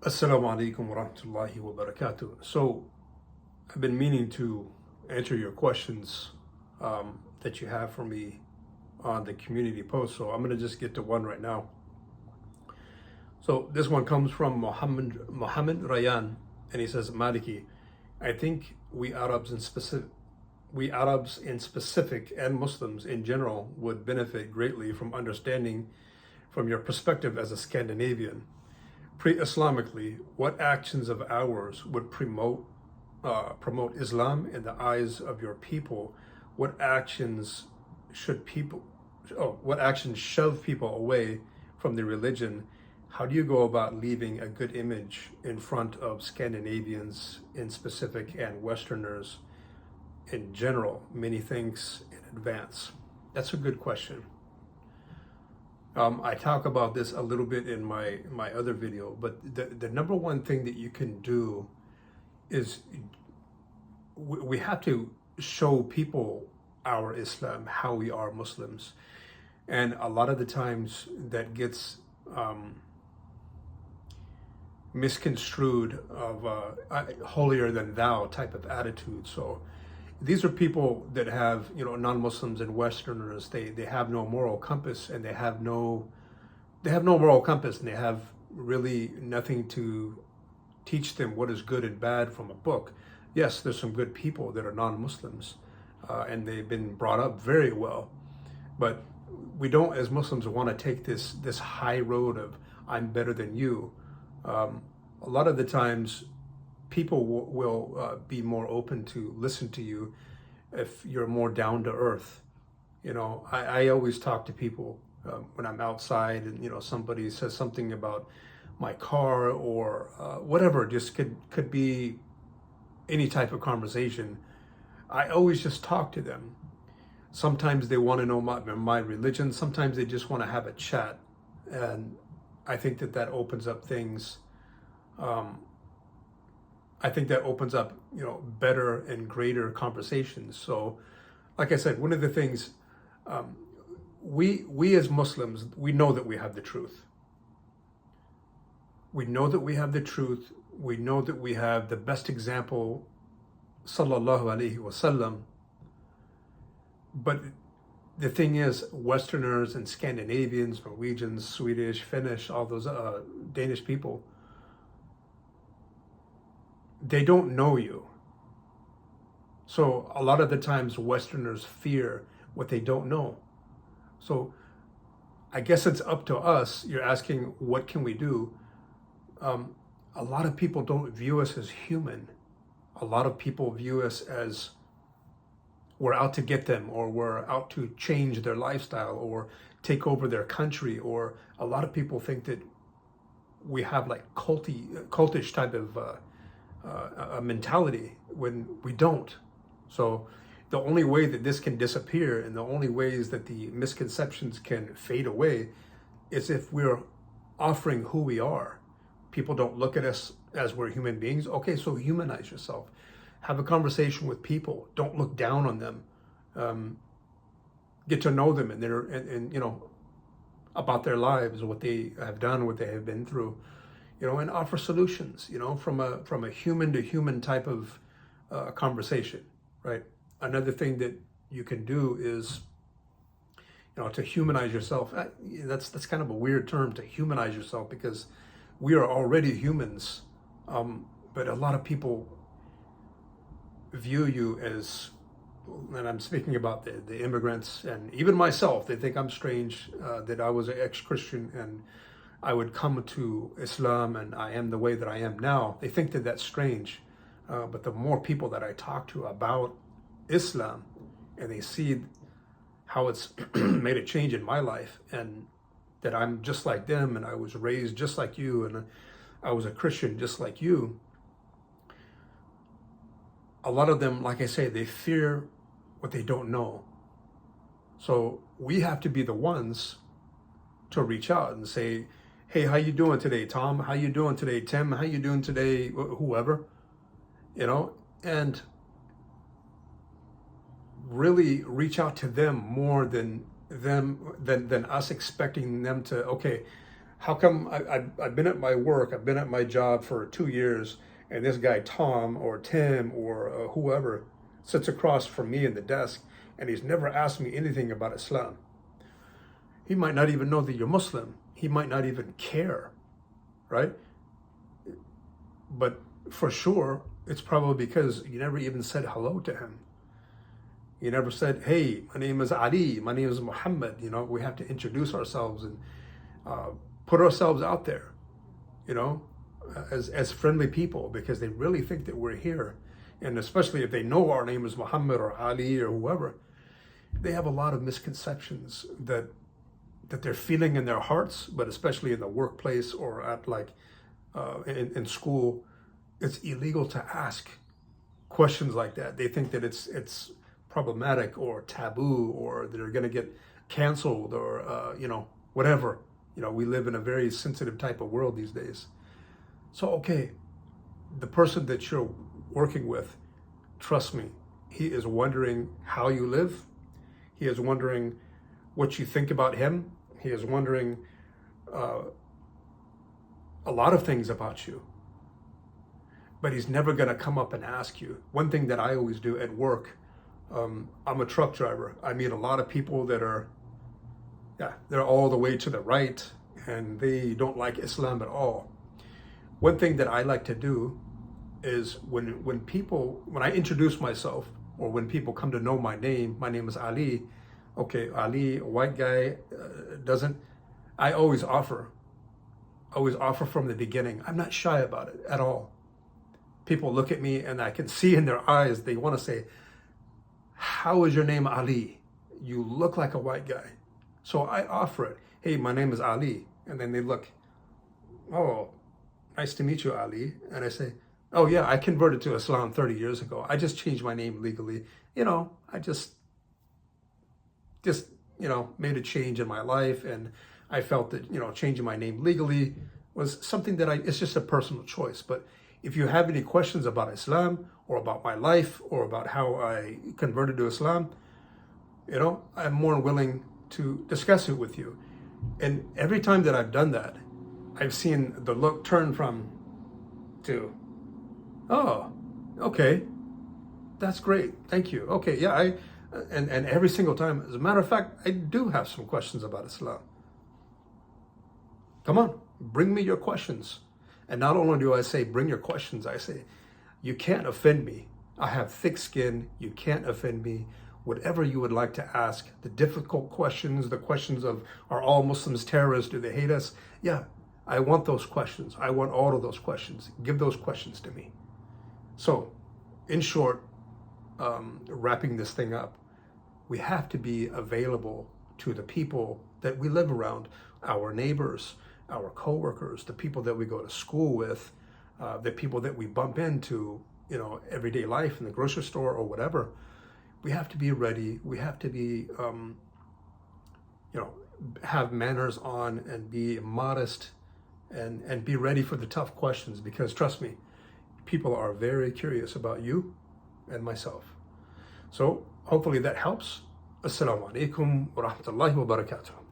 Assalamu alaikum wa rahmatullahi wa barakatuh. So, I've been meaning to answer your questions that you have for me on the community post. So, I'm going to just get to one right now. So, this one comes from Muhammad Rayan, and he says, Maliki, I think we Arabs in specific and Muslims in general would benefit greatly from understanding from your perspective as a Scandinavian. Pre-Islamically, what actions of ours would promote Islam in the eyes of your people? What actions should people? What actions shove people away from the religion? How do you go about leaving a good image in front of Scandinavians in specific and Westerners in general? Many thanks in advance. That's a good question. I talk about this a little bit in my other video, but the number one thing that you can do is we have to show people our Islam, how we are Muslims. And a lot of the times that gets misconstrued of holier than thou type of attitude. So these are people that have, non-Muslims and Westerners. They have no moral compass, and they have no moral compass, and they have really nothing to teach them what is good and bad from a book. Yes, there's some good people that are non-Muslims, and they've been brought up very well, but we don't, as Muslims, want to take this high road of I'm better than you. A lot of the times, people will be more open to listen to you if you're more down to earth. I always talk to people when I'm outside, and somebody says something about my car or whatever. Just could be any type of conversation. I always just talk to them. Sometimes they want to know my religion. Sometimes they just want to have a chat, and I think that opens up things. I think that opens up, better and greater conversations. So, like I said, one of the things we as Muslims, we know that we have the truth. We know that we have the truth. We know that we have the best example, sallallahu alaihi wasallam. But the thing is, Westerners and Scandinavians, Norwegians, Swedish, Finnish, all those Danish people, they don't know you. So a lot of the times Westerners fear what they don't know. So I guess it's up to us. You're asking, what can we do? A lot of people don't view us as human. A lot of people view us as we're out to get them, or we're out to change their lifestyle or take over their country. Or a lot of people think that we have like cultish type of a mentality when we don't. So the only way that this can disappear, and the only ways that the misconceptions can fade away, is if we're offering who we are. People don't look at us as we're human beings. Okay, so humanize yourself. Have a conversation with people. Don't look down on them. Get to know them and about their lives, what they have done, what they have been through. And offer solutions, from a human to human type of conversation, right? Another thing that you can do is, to humanize yourself. That's kind of a weird term, to humanize yourself, because we are already humans, but a lot of people view you as, and I'm speaking about the immigrants and even myself, they think I'm strange, that I was an ex-Christian and I would come to Islam and I am the way that I am now. They think that that's strange. But the more people that I talk to about Islam, and they see how it's made a change in my life, and that I'm just like them, and I was raised just like you, and I was a Christian just like you. A lot of them, like I say, they fear what they don't know. So we have to be the ones to reach out and say, hey, how you doing today, Tom? How you doing today, Tim? How you doing today, whoever? And really reach out to them more than us expecting them to, okay, how come I've been at my work, I've been at my job for 2 years, and this guy Tom or Tim or whoever sits across from me in the desk, and he's never asked me anything about Islam. He might not even know that you're Muslim. He might not even care, right? But for sure, it's probably because you never even said hello to him. You never said, hey, my name is Ali, my name is Muhammad. You know, we have to introduce ourselves and put ourselves out there, you know, as friendly people, because they really think that we're here. And especially if they know our name is Muhammad or Ali or whoever, they have a lot of misconceptions that they're feeling in their hearts, but especially in the workplace or at in school. It's illegal to ask questions like that. They think that it's problematic or taboo, or they're going to get canceled, or whatever. We live in a very sensitive type of world these days. So okay, the person that you're working with, trust me, he is wondering how you live. He is wondering what you think about him. He is wondering a lot of things about you. But he's never going to come up and ask you. One thing that I always do at work, I'm a truck driver. I meet a lot of people that are, they're all the way to the right, and they don't like Islam at all. One thing that I like to do is when I introduce myself, or when people come to know my name is Ali. Okay, Ali, a white guy, I always offer from the beginning. I'm not shy about it at all. People look at me and I can see in their eyes, they want to say, how is your name Ali? You look like a white guy. So I offer it. Hey, my name is Ali. And then they look, oh, nice to meet you, Ali. And I say, oh yeah, I converted to Islam 30 years ago. I just changed my name legally. I just made a change in my life, and I felt that, changing my name legally was something that it's just a personal choice. But if you have any questions about Islam or about my life or about how I converted to Islam, I'm more than willing to discuss it with you. And every time that I've done that, I've seen the look turn to, oh, okay, that's great, thank you. Okay, yeah, and every single time, as a matter of fact, I do have some questions about Islam. Come on, bring me your questions. And not only do I say, bring your questions, I say, you can't offend me. I have thick skin, you can't offend me. Whatever you would like to ask, the difficult questions, the questions of, are all Muslims terrorists? Do they hate us? Yeah, I want those questions. I want all of those questions. Give those questions to me. So, in short, wrapping this thing up, we have to be available to the people that we live around, our neighbors, our coworkers, the people that we go to school with, the people that we bump into, everyday life in the grocery store or whatever. We have to be ready. We have to be, have manners on and be modest and be ready for the tough questions, because trust me, people are very curious about you and myself. So hopefully that helps. Assalamu alaikum wa rahmatullahi wa barakatuh.